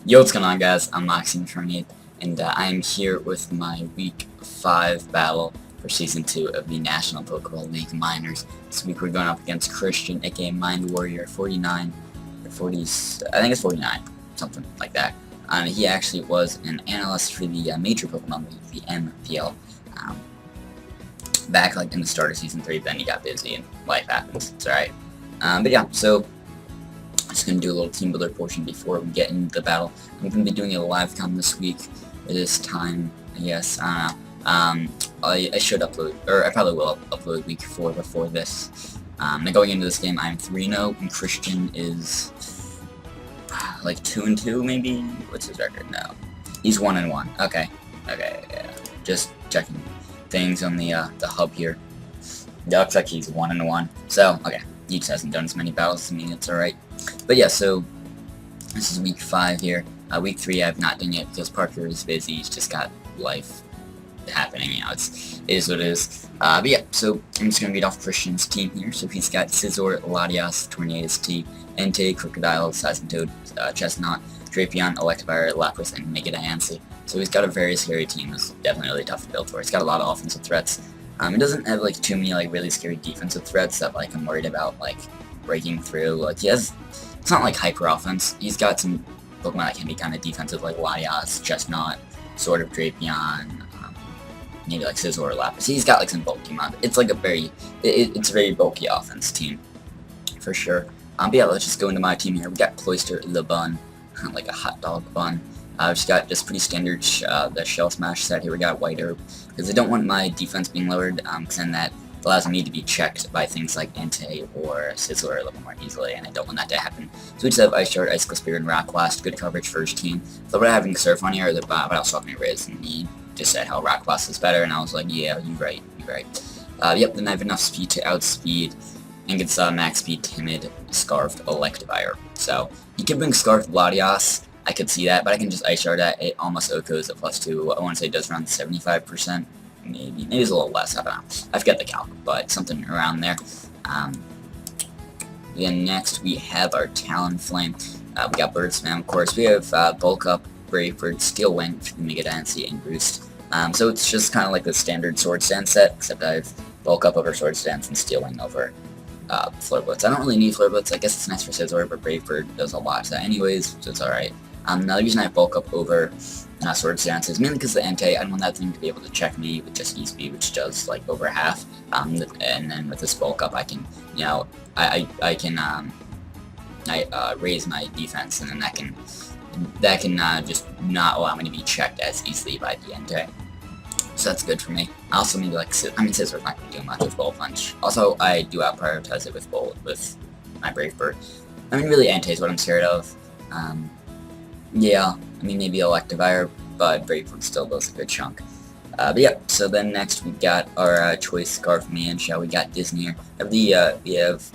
Yo, what's going on, guys? I'm Moxie28, and I'm here with my Week 5 battle for Season 2 of the National Pokeball League Minors. This week we're going up against Christian, aka Mind Warrior 49, or 40, I think it's 49, something like that. He actually was an analyst for the Major Pokemon League, the NPL, um, back like in the start of Season 3, then he got busy and life happens, it's alright. But yeah, so just going to do a little team builder portion before we get into the battle. I'm going to be doing a live com this week, this time, I guess, I don't know. I should upload, or I probably will upload week 4 before this. Now going into this game, I'm 3-0, and Christian is like 2-2 maybe? What's his record? No. He's 1-1. Okay. Okay, yeah. Just checking things on the hub here. It looks like he's 1-1. So, okay. He just hasn't done as many battles as me, it's alright. But yeah, so this is week 5 here. Week 3 I've not done yet because Parker is busy. He's just got life happening, you know, it is what it is. But yeah, so I'm just going to read off Christian's team here. So he's got Scizor, Latias, Tornadus T, Entei, Crocodile, Seismitoad, Chestnut, Drapion, Electivire, Lapras, and Mega Diancie. So he's got a very scary team. It's definitely really tough to build for. He's got a lot of offensive threats. It doesn't have like too many like really scary defensive threats that like I'm worried about like breaking through. Like he has, it's not like hyper offense. He's got some Pokemon that can be kind of defensive, like Latias, Chestnut, sort of Drapion, maybe like Scizor or Lapras. He's got like some bulky mod. It's like a very, it's a very bulky offense team, for sure. But yeah, let's just go into my team here. We got Cloyster Le Bun, like a hot dog bun. I've just got just pretty standard the Shell Smash set here. We got White Herb, because I don't want my defense being lowered, because then that allows me to be checked by things like Entei or Scizor a little more easily, and I don't want that to happen. So we just have Ice Shard, Icicle Spear, and Rock Blast. Good coverage first team. So what having Surf on here, but I was talking to Riz, and he just said how Rock Blast is better, and I was like, yeah, you're right, you're right. Yep, then I have enough speed to outspeed Ingots, Max Speed, Timid, Scarfed, Electivire. So you can bring Scarfed Latias. I could see that, but I can just Ice Shard that. It almost OHKOs at +2. I want to say it does around 75%. Maybe it's a little less, I don't know. I forget the calc, but something around there. Then next we have our Talonflame. We got Bird Spam, of course. We have Bulk Up, Brave Bird, Steel Wing, Mega Diancie, and Boost. So it's just kind of like the standard Sword Stance set, except I have Bulk Up over Sword Stance and Steel Wing over Flare Blitz. I don't really need Flare Blitz. I guess it's nice for Scizor, but Brave Bird does a lot to that anyways, so it's alright. Now the reason I have Bulk Up over Sword Stance is mainly because the Entei, I don't want that thing to be able to check me with just E-Speed, which does like over half. And then with this Bulk Up, I can, you know, I can raise my defense, and then that can just not allow me to be checked as easily by the Entei. So that's good for me. I also maybe like, I mean, Scizor's not going to do much with Bullet Punch. Also, I do out-prioritize it with my Brave Bird. I mean, really, Entei is what I'm scared of. Yeah, I mean, maybe Electivire, but Brave Bird still does a good chunk. But yeah, so then next we got our choice Scarf Manshell. We got Disney here. We have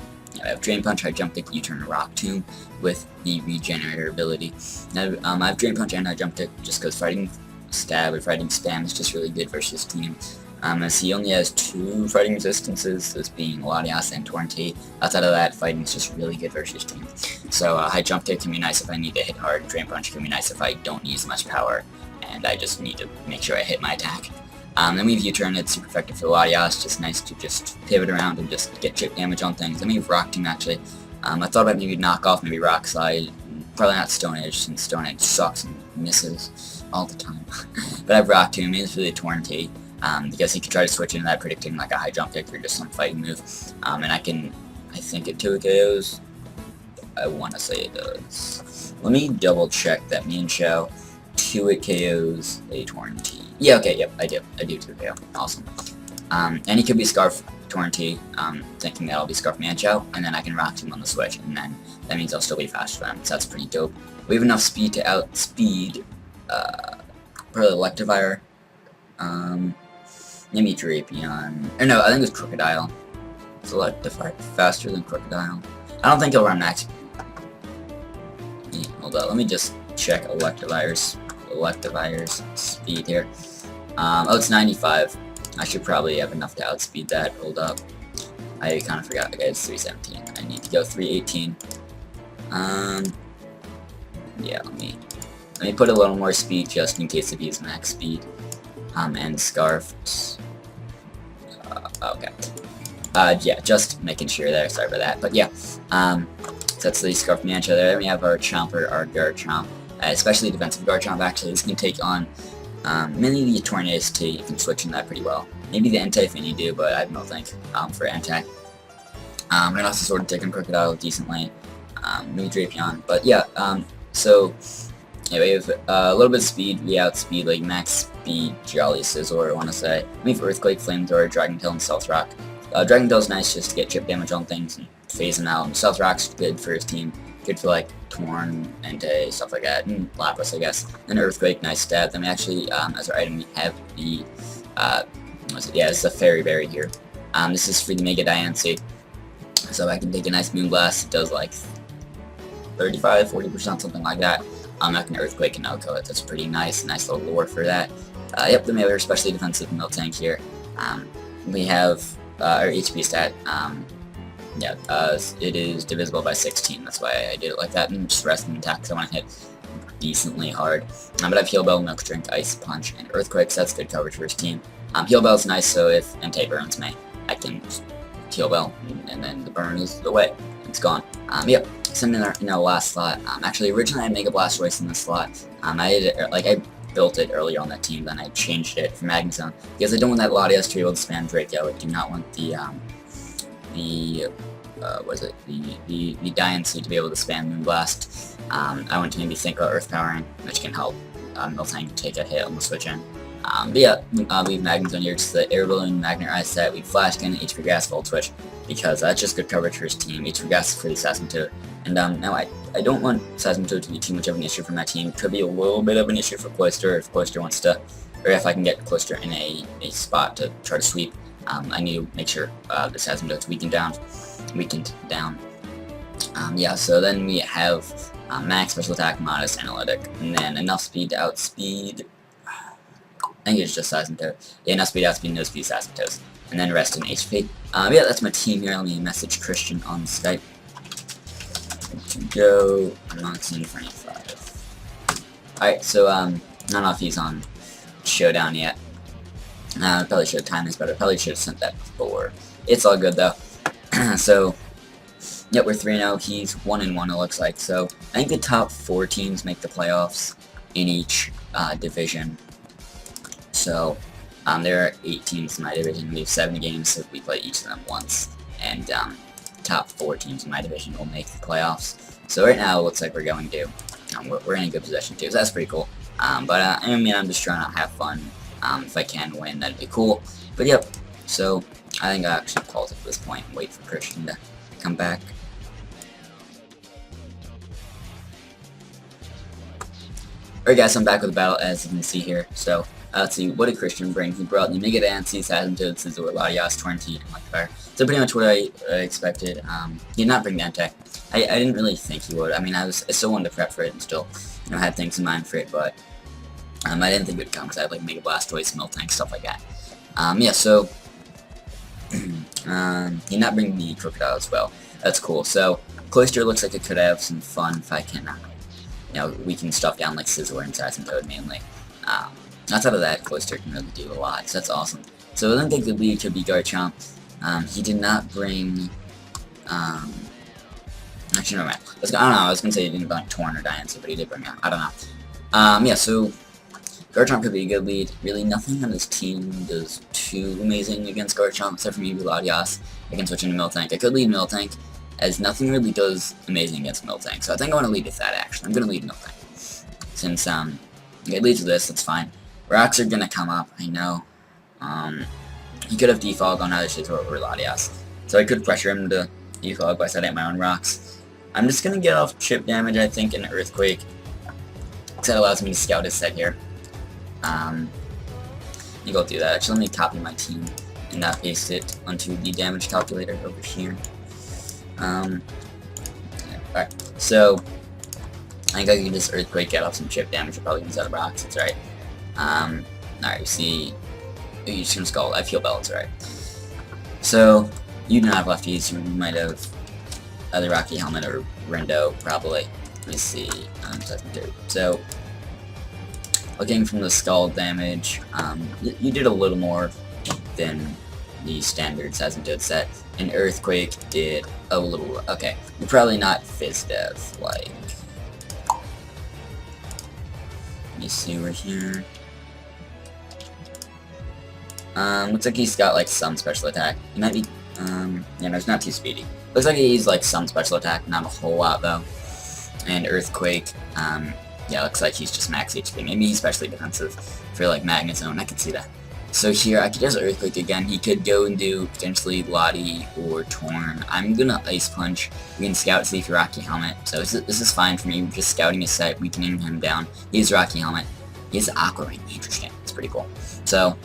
Drain Punch, High Jump Kick, U-Turn, Rock Tomb with the Regenerator ability. Now, I have Drain Punch and High Jump Kick just because Fighting Stab or Fighting Spam is just really good versus team. As he only has 2 fighting resistances, those being Latias and Torrentee. Outside of that, fighting is just really good versus team. So High Jump Kick can be nice if I need to hit hard, Drain Punch can be nice if I don't use much power, and I just need to make sure I hit my attack. Then we have U-Turn, it's super effective for Latias, just nice to just pivot around and just get chip damage on things. Then we have Rock Tomb actually. I thought about maybe Knock Off, maybe Rock Slide, probably not Stone Edge, since Stone Edge sucks and misses all the time. But I have Rock Tomb, it's really a Torrentee. Because he could try to switch into that, predicting like a High Jump Kick or just some fighting move. And I think it 2 KOs. I want to say it does. Let me double check that. Manshell, 2 KOs, a Torrentee. Yeah, okay, yep, I do 2 KO. Awesome. And he could be Scarf Torrentee, thinking that I'll be Scarf Manshell, and then I can Rock Tomb on the switch, and then that means I'll still be fast for them, so that's pretty dope. We have enough speed to outspeed, probably Electivire, maybe Drapion, or no, I think it's Crocodile. It's a lot faster than Crocodile. I don't think he'll run max. Yeah, hold on, let me just check Electivire's speed here. Oh, it's 95. I should probably have enough to outspeed that. Hold up. I kind of forgot. Okay, it's 317. I need to go 318. Yeah, let me Let me put a little more speed just in case of use max speed. And scarfs. Okay. Yeah, just making sure there. Sorry for that. But yeah, so that's the Scarf Mancha there. Then we have our Chomper, our Garchomp, especially defensive Garchomp. Actually, this can take on mainly the Tornadus too. You can switch in that pretty well. Maybe the Entei if you do, but I don't think for Entei. And also sort of taking Crocodile decently. Maybe Drapion, but yeah. So yeah, we have a little bit of speed. We outspeed like max speed Jolly Scizor, I want to say. We have Earthquake, Flamethrower, Dragon Tail, and Stealth Rock. Dragon Tail's nice just to get chip damage on things and phase them out. And Stealth Rock's good for his team. Good for like Torn, Entei, stuff like that, and Lapras, I guess. And Earthquake, nice stat. Then we actually, as our item, we have the, what's it? Yeah, it's the Fairy Berry here. This is for the Mega Diancie. So I can take a nice Moonblast. It does like 35-40%, something like that. I can Earthquake and Oko it. That's pretty nice. Nice little lure for that. Yep, then we have our especially defensive Miltank here. We have our HP stat. Yeah, it is divisible by 16. That's why I did it like that. And just rest and attack because I want to hit decently hard. But I have Heal Bell, Milk Drink, Ice Punch, and Earthquake. So that's good coverage for his team. Heal Bell's nice, so if Entei burns me, I can just Heal Bell, and then the burn is away. It's gone. Yep. So in our last slot, actually originally I had Mega Blastoise in this slot. I did it, like I built it earlier on that team, then I changed it for Magnezone because I don't want that Latias to be able to spam Draco. I do not want the Diancie to be able to spam Moonblast. I want to maybe think about Earth Powering, which can help Miltank take a hit on the switch in. But yeah, we have Magnezone here, just the Air Balloon, Magnet Rise set, we Flash Gun, HP Gas, Volt Switch, because that's just good coverage for his team. HP Gas is for the Seismitoad. And now I don't want Seismitoad to be too much of an issue for my team. Could be a little bit of an issue for Cloyster if Cloyster wants to, or if I can get Cloyster in a spot to try to sweep. I need to make sure the Seismitoad's weakened down. Yeah, so then we have Max, Special Attack, Modest, Analytic, and then enough speed to outspeed. I think it's just Seismitoad. Yeah, enough speed, outspeed, no speed, Seismitoad. And then rest in HP. Yeah, that's my team here. Let me message Christian on Skype. To go Moxie for 25. Alright, so I don't know if he's on Showdown yet. Probably should have timed this better. Probably should have sent that before. It's all good though. So yep, we're 3-0. He's 1-1 it looks like. So I think the top 4 teams make the playoffs in each division. So there are 8 teams in my division. We have 7 games, so we play each of them once. And top 4 teams in my division will make the playoffs. So right now it looks like we're going to. We're in a good position too, so that's pretty cool. But I mean, I'm just trying to have fun. If I can win, that'd be cool. But yep, so I think I actually pause at this point and wait for Christian to come back. Alright guys, I'm back with the battle as you can see here. So let's see, what did Christian bring? He brought the Mega Diancie, Seismitoad, Scizor, Latias, Tornadus, and Electrifier. So pretty much what I expected. He did not bring the Entei. I didn't really think he would. I mean, I still wanted to prep for it and still, had things in mind for it, but I didn't think it would come because I had like Mega Blastoise, Miltank, stuff like that. Yeah, so he did not bring the Crocodile as well. That's cool. So Cloyster looks like it could have some fun if I can, we can stuff down like Scizor and Seismitoad mainly. Outside of that, Cloyster can really do a lot, so that's awesome. So I don't think the lead could be Garchomp. He did not bring, actually, never mind. I don't know, I was going to say he didn't bring Torn or Diancie, but he did bring it. I don't know. Yeah, so Garchomp could be a good lead. Really, nothing on his team does too amazing against Garchomp, except for maybe Latias. I can switch into Miltank. I could lead Miltank, as nothing really does amazing against Miltank. So I think I want to lead with that, actually. I'm going to lead Miltank. Since, it leads with this, that's fine. Rocks are going to come up, I know. He could have defog on either Scizor or Latias. So I could pressure him to defog by setting up my own rocks. I'm just going to get off chip damage, I think, and Earthquake. Because that allows me to scout his set here. Let me go do that. Actually, let me copy my team and not paste it onto the damage calculator over here. Yeah, alright, so I think I can just Earthquake, get off some chip damage, probably use out of rocks, that's right. Alright, you see, you just gonna Skull, I feel belts, right. So, you do not have lefties, you might have either Rocky Helmet or Rendo, probably. Let me see, so, Looking from the skull damage, you did a little more than the standard Seismitoad set, and Earthquake did a little. Okay, you're probably not Fizz Dev, like. Let me see over here. Looks like he's got like some special attack. He might be, yeah, no, it's not too speedy. Looks like he's like some special attack, not a whole lot though. And Earthquake, yeah, looks like he's just max HP. Maybe he's specially defensive for like Magnet Zone. I can see that. So here, I could just Earthquake again. He could go and do potentially Lottie or Torn. I'm gonna Ice Punch. We can scout, see if you're Rocky Helmet. So this is fine for me. We're just scouting his set, weakening him down. He has Rocky Helmet. He has Aqua Ring. Interesting. It's pretty cool. So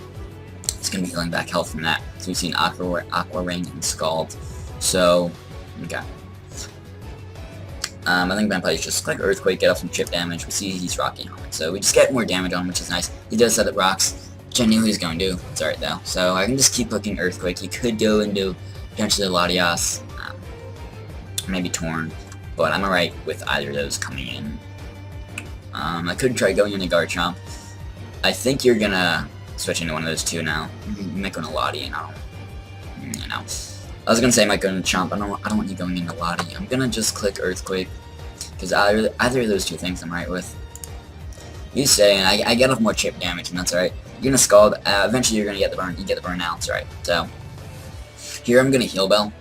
it's gonna be healing back health from that. So we've seen Aqua Ring and Scald. So okay. I think Vampires just click Earthquake, get off some chip damage. We see he's Rocky Helmet, so we just get more damage on him, which is nice. He does set up rocks, which I knew he was going to do. It's alright though. So I can just keep clicking Earthquake. He could go and do potentially Latias, maybe Torn, but I'm alright with either of those coming in. I could try going into Garchomp. I think you're gonna switch into one of those two now. You might go into Lottie, and I was gonna say I might go into Chomp. I don't want you going into Lottie. I'm gonna just click Earthquake, because either of those two things I'm right with. You say, and I get off more chip damage, and that's alright. You're gonna Scald. Eventually you're gonna get the burn. You get the burn now. It's alright. So here I'm gonna Heal Bell.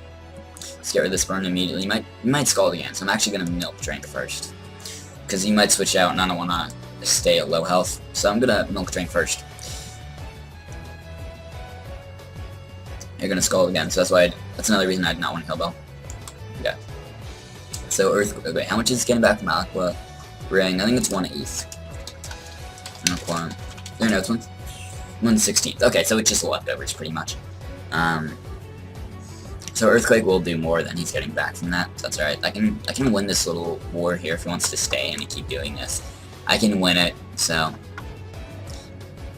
Let's get rid of this burn immediately. You might Scald again. So I'm actually gonna Milk Drink first, because you might switch out, and I don't wanna stay at low health. So I'm gonna Milk Drink first. You're gonna Scald again, so that's another reason I did not want to Heal Bell. Yeah. So Earthquake. Okay, how much is getting back from Aqua Ring? I think it's 1/8. Aqua. No, it's 1/16. Okay, so it's just leftovers pretty much. So Earthquake will do more than he's getting back from that. So that's alright. I can win this little war here if he wants to stay and keep doing this. I can win it. So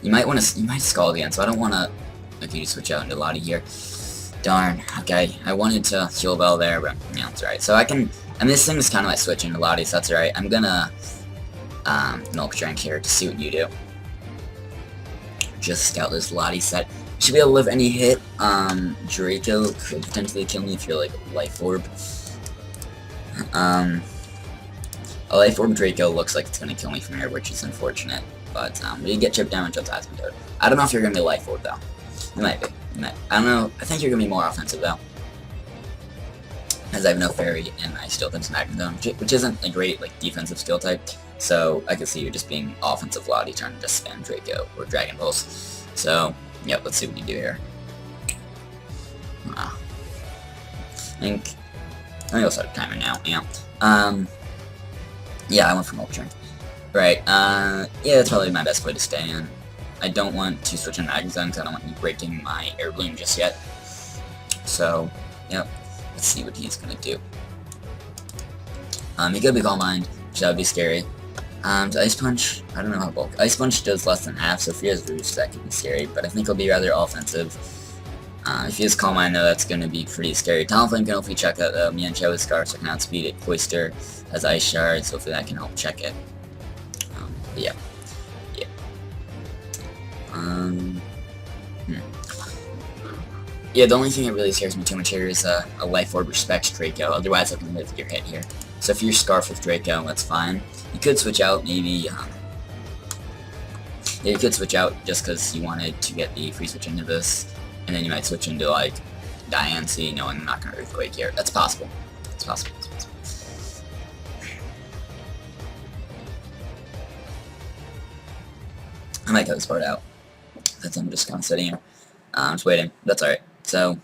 you might Scald again. So I don't want to. If you switch out into Lottie here. Darn. Okay, I wanted to Heal Bell there, but yeah, that's alright. So I mean, this thing is kind of like switching to Lottie, so that's alright. I'm gonna Milk Drink here to see what you do. Just scout this Lottie set. Should be able to live any hit. Draco could potentially kill me if you're like Life Orb. A Life Orb Draco looks like it's gonna kill me from here, which is unfortunate. But we get chip damage on Seismitoad. I don't know if you're gonna be Life Orb though. You might be. I don't know. I think you're gonna be more offensive though, as I have no Fairy and I still think Magnet Zone, which isn't a great like defensive skill type. So I could see you just being offensive Lottie, trying to just spam Draco or Dragon Pulse. So yep, let's see what you do here. I think I'll start the timer now. Yeah. Yeah, I went for Milk Drink. Right. Yeah, that's probably my best way to stay in. I don't want to switch in Magnet Zone because I don't want you breaking my Air Balloon just yet. So, yep. Let's see what he's gonna do. He could be Calm Mind, which that would be scary. To Ice Punch, I don't know how bulk. Ice Punch does less than half, so if he has Roost, that could be scary, but I think he'll be rather offensive. If he has Calm Mind, though, that's gonna be pretty scary. Talonflame can hopefully check that, though. Mienshao with Scarf, so I can outspeed it. Cloyster has Ice Shards, hopefully that can help check it. Yeah. Yeah, the only thing that really scares me too much here is a Life Orb respects Draco, otherwise I can live with your hit here. So if you're Scarf with Draco, that's fine. You could switch out, maybe, yeah, you could switch out just because you wanted to get the free switch into this, and then you might switch into, like, Diancie, knowing I'm not going to Earthquake here. That's possible. It's possible. I might cut this part out, since I'm just kind of sitting here. I'm just waiting. That's alright. So,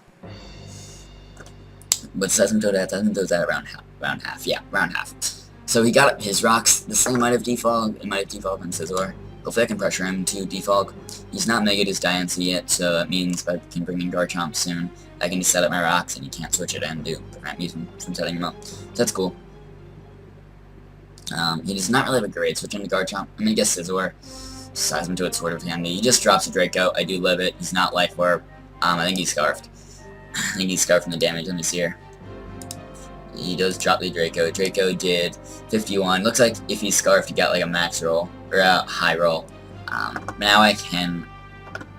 what's Seismitoad at? Seismitoad's at around half. Yeah, around half. So he got his rocks. This thing might have defogged. It might have defogged on Scizor. Hopefully I can pressure him to defog. He's not Mega his Diancie yet, so that means I can bring in Garchomp soon. I can just set up my rocks and he can't switch it in to prevent me from setting him up. So that's cool. He does not really have a great switch into Garchomp. I'm gonna guess Scizor. Seismitoad sort of handy. He just drops a Draco. I do live it. He's not Life Orb. I think he's Scarfed. I think he's Scarfed from the damage. Let me see here. He does drop the Draco. Draco did 51. Looks like if he's Scarfed, he got like a max roll or a high roll. Now I can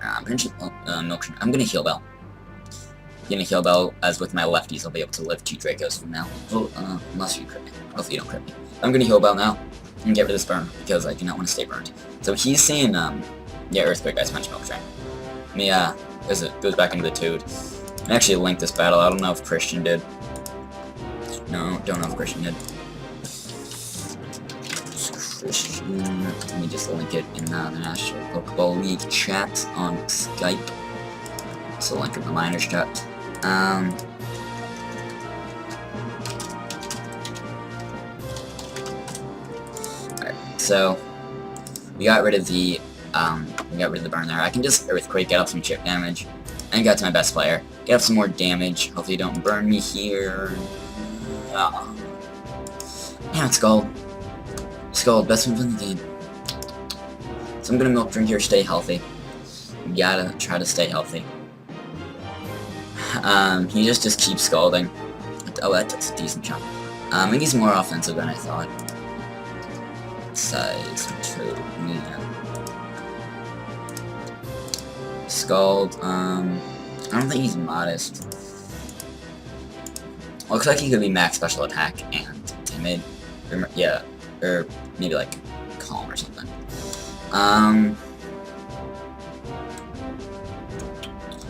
I'm gonna heal Bell. Gonna heal Bell, as with my lefties, I'll be able to live 2 Dracos from now. Unless you crit me. Hopefully you don't crit me. I'm gonna heal Bell now and get rid of this burn because I do not want to stay burned. So he's saying, yeah, Earthquake Ice Punch Milk Train. Yeah, goes back into the Toad. I actually linked this battle. I don't know if Christian did. No, don't know if Christian did. Christian. Let me just link it in the National Pokeball League chat on Skype. So link in the Minors chat. Alright, so we got rid of the burn there. I can just Earthquake, get up some chip damage, and get to my best player. Get up some more damage. Hopefully you don't burn me here. Yeah, it's gold. Skull, best move in the game. So I'm gonna Milk Drink here, stay healthy. You gotta try to stay healthy. He just keeps scalding. Oh, that's a decent jump. I think he's more offensive than I thought. Size, true, yeah. Scald, I don't think he's modest. Looks like he could be max special attack and timid. Yeah, or maybe like calm or something.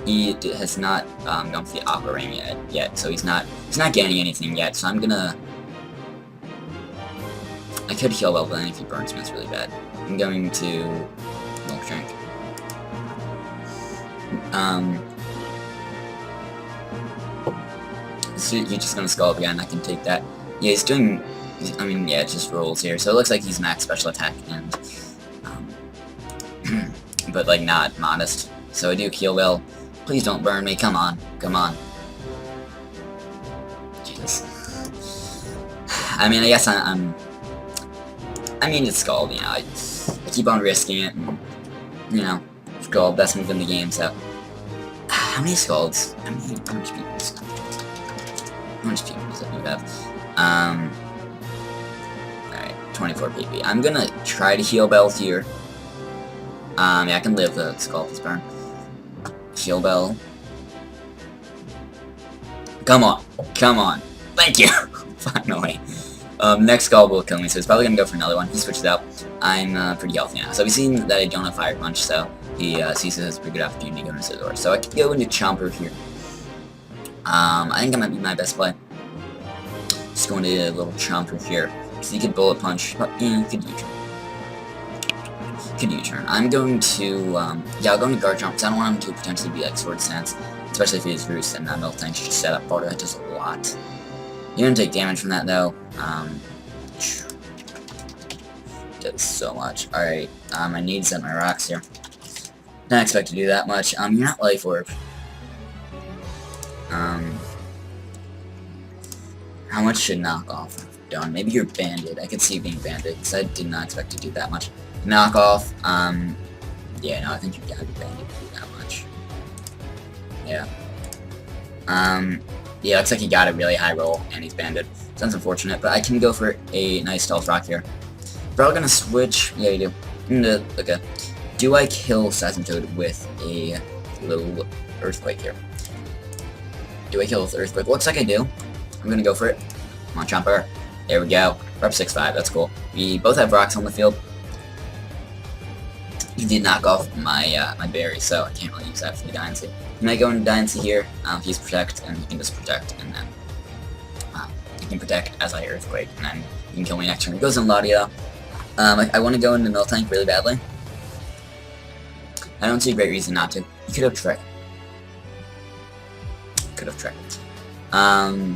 He has not gone for the Aqua Ring yet, so he's not getting anything yet. So I'm gonna. I could heal well, but then if he burns me, it's really bad. I'm going to Milk Drink. So you're just gonna Scald again. I can take that. Yeah, he's doing. I mean, yeah, it just rolls here. So it looks like he's max special attack and, but like not modest. So I do heal well. Please don't burn me. Come on, come on. Jesus. I mean, I guess I mean, it's Scald. You know, I keep on risking it. And, you know, Scald, best move in the game. So how many Scalds? How much people? How much people does that move have? 24 PP. I'm gonna try to heal Bell here. Yeah, I can live the Skull's burn. Heal Bell. Come on. Come on. Thank you! Finally. Next Skull will kill me, so he's probably gonna go for another one. He switches out. I'm pretty healthy now. So we've seen that I don't have Fire Punch, so he sees it as a pretty good opportunity to go into Scizor. So I could go into Chomper here. I think that might be my best play. Just going to a little Chomper here. So you could Bullet Punch. You could U-turn. I'm going to, yeah, I'll go into Guard Jump, because I don't want him to potentially be like Sword Stance, especially if he has Roost and Milk Tank's just set up for it. That does a lot. You're gonna take damage from that though. Does so much. Alright, I need to set my rocks here. Didn't expect to do that much. You're not Life Orb. How much should Knock Off have done? Maybe you're Banded. I could see you being Banded, because I did not expect to do that much. Knock Off, yeah, no, I think you gotta be Banded to do that much. Yeah. Yeah, looks like he got a really high roll, and he's Banded. Sounds unfortunate, but I can go for a nice Stealth Rock here. Probably gonna switch, yeah, you do. Okay. Do I kill Seismitoad with a little Earthquake here? Do I kill with Earthquake? Looks like I do. I'm gonna go for it. Come on, Chomper. There we go. We're up 6-5, that's cool. We both have rocks on the field. He did knock off my my berry, so I can't really use that for the Dynasty. Can I go into Dynasty here? He's Protect, and he can just Protect, and then he can Protect as I Earthquake, and then he can kill me next turn. He goes in Latios. I want to go into Milk Tank really badly. I don't see a great reason not to. He could have Trick. Could have Trick. I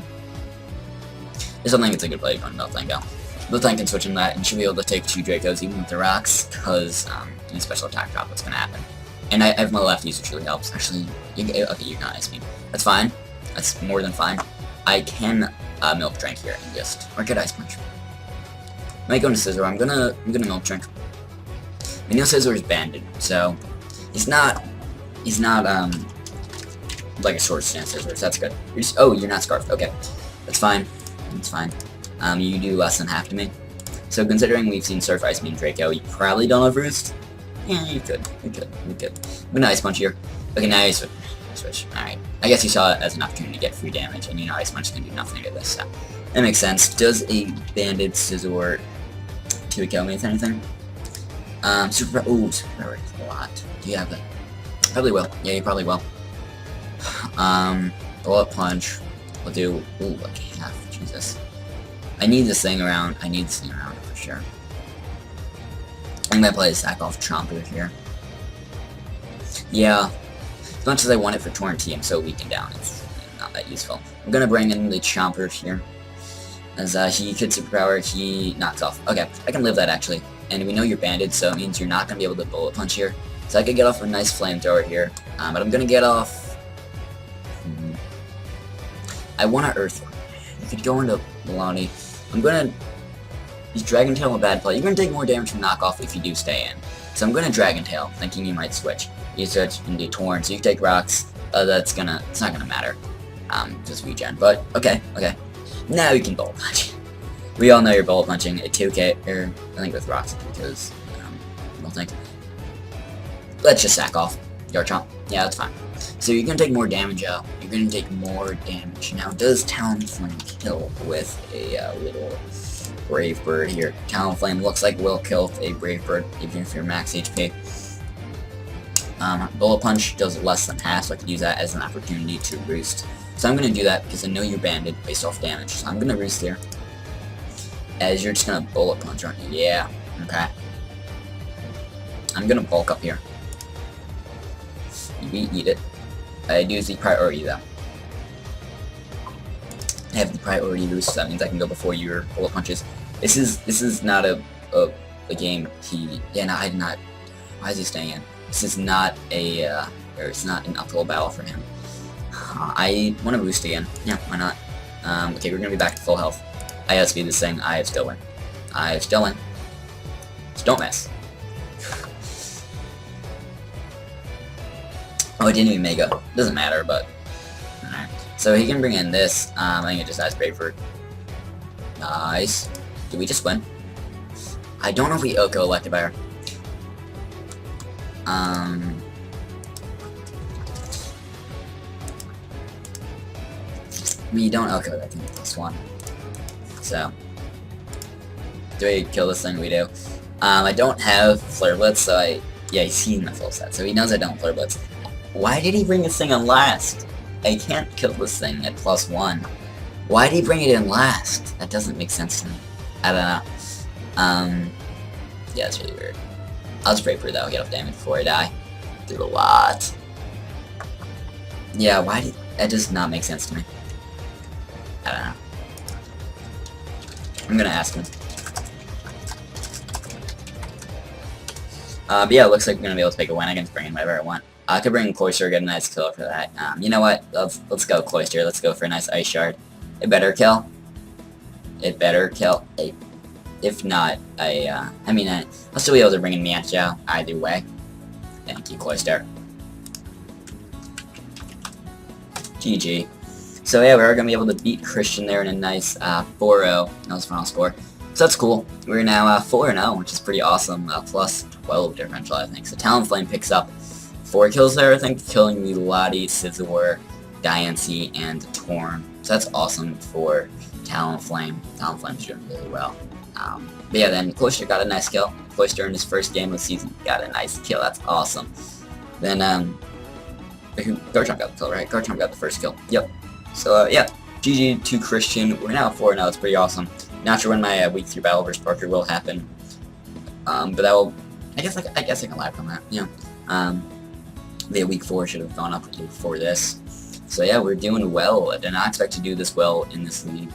still think it's a good play going to Milk Tank out. Milk Tank can switch in that, and should be able to take 2 Dracos even with the rocks, because any special attack drop is going to happen. And I have my lefties, which really helps. Actually, okay, you can Ice Beam. That's fine. That's more than fine. I can Milk Drink here and just, or get Ice Punch. Might go into Scizor. I'm gonna Milk Drink. I know Scizor is Banded, so he's not like a Sword Stance Scizor, so that's good. You're not Scarfed. Okay, that's fine. That's fine. You do less than half to me. So considering we've seen Surf Ice Beam Draco, you probably don't have Roost. Yeah, you could. But no, Ice Punch here. Okay, now you switch. Alright. I guess you saw it as an opportunity to get free damage, and you know Ice Punch can do nothing to this, so that makes sense. Does a Banded Scizor to kill me with anything? Super Power is a lot. Do you have that? Probably will. Yeah, you probably will. Bullet Punch. We'll do, like half. Jesus. I need this thing around. For sure. I'm gonna play a sack off Chomper here. Yeah. As much as I want it for Torrent T, I'm so weak and down. It's not that useful. I'm gonna bring in the Chomper here. As he could superpower, he knocks off. Okay, I can live that actually. And we know you're banded, so it means you're not gonna be able to Bullet Punch here. So I could get off a nice Flamethrower here. But I'm gonna get off. I want to Earth. You could go into Maloney. I'm gonna. Is Dragon Tail a bad play? You're gonna take more damage from knockoff if you do stay in. So I'm gonna Dragon Tail, thinking you might switch. You switch and do Torn, so you take rocks. It's not gonna matter. Just regen. But okay. Now you can Bullet Punch. We all know you're Bullet Punching a 2K, or I think with rocks because I don't think. Let's just sack off Garchomp. Yeah, that's fine. So you're gonna take more damage out. You're gonna take more damage. Now, does Talonflame kill with a little Brave Bird here? Talonflame looks like will kill a Brave Bird, even if you're max HP. Bullet Punch does less than half, so I could use that as an opportunity to roost. So I'm gonna do that because I know you're banded based off damage. So I'm gonna roost here. As you're just gonna Bullet Punch, aren't you? Yeah. Okay. I'm gonna bulk up here. You eat it. I do the priority though. I have the priority boost, so that means I can go before your Bullet Punches. This is not a game I did not. Why is he staying in? This is not or it's not an uphill battle for him. I want to boost again. Yeah, why not? Okay, we're gonna be back to full health. I gotta speed this thing. I have still win. Just don't miss. Oh, it didn't even make up. Doesn't matter, but alright. So he can bring in this. I think it just has Brave Bird. Nice. Did we just win? I don't know if we Oko Electivire. We don't Oko that thing plus one. So do we kill this thing? We do. I don't have Flare Blitz, so he's seen the full set, so he knows I don't Flare Blitz. Why did he bring this thing on last? I can't kill this thing at +1. Why did he bring it in last? That doesn't make sense to me. I don't know. Yeah, it's really weird. I'll just pray for that. I'll get off damage before I die. Do a lot. Yeah, that does not make sense to me. I don't know. I'm gonna ask him. But yeah, it looks like we're gonna be able to take a win. I can bring in whatever I want. I could bring Cloyster, get a nice kill for that. You know what? Let's go Cloyster. Let's go for a nice Ice Shard. It better kill. If not, I'll still be able to bring in Meowscarada either way. Thank you, Cloyster. GG. So yeah, we're gonna be able to beat Christian there in a nice 4-0. That was final score. So that's cool. We're now 4-0, which is pretty awesome. Plus 12 differential, I think. So Talonflame picks up 4 kills there, I think, killing the Lottie, Scizor, Diancie, and Torn. So that's awesome for Talonflame. Talonflame's doing really well. But yeah, then Cloyster got a nice kill. Cloyster in his first game of the season got a nice kill. That's awesome. Then Garchomp got the kill, right? Garchomp got the first kill. Yep. So yeah, GG to Christian. We're now 4-0. It's pretty awesome. Not sure when my week 3 battle versus Parker will happen. But that will. I guess I can laugh on that. Yeah. The week 4 should have gone up before this. So yeah, we're doing well. I did not expect to do this well in this league.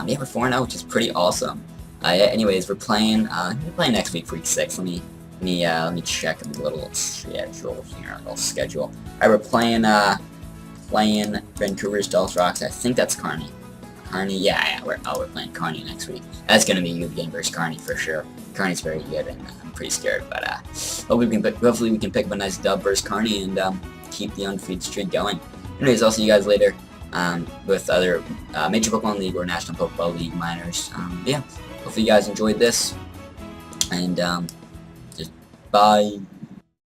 Yeah, we're 4-0, which is pretty awesome. Yeah, anyways, we're playing next week, week 6. Let me check the little schedule here, schedule. Alright, we're playing Vancouver's Dolls Rocks. I think that's Carney. Yeah, we're playing Carney next week. That's gonna be a good game versus Carney for sure. Carney's very good, and I'm pretty scared, but hopefully we can pick up a nice dub versus Carney and keep the undefeated streak going. Anyways, I'll see you guys later with other Major Pokemon League or National Pokeball League Minors. Yeah, hopefully you guys enjoyed this, and just bye.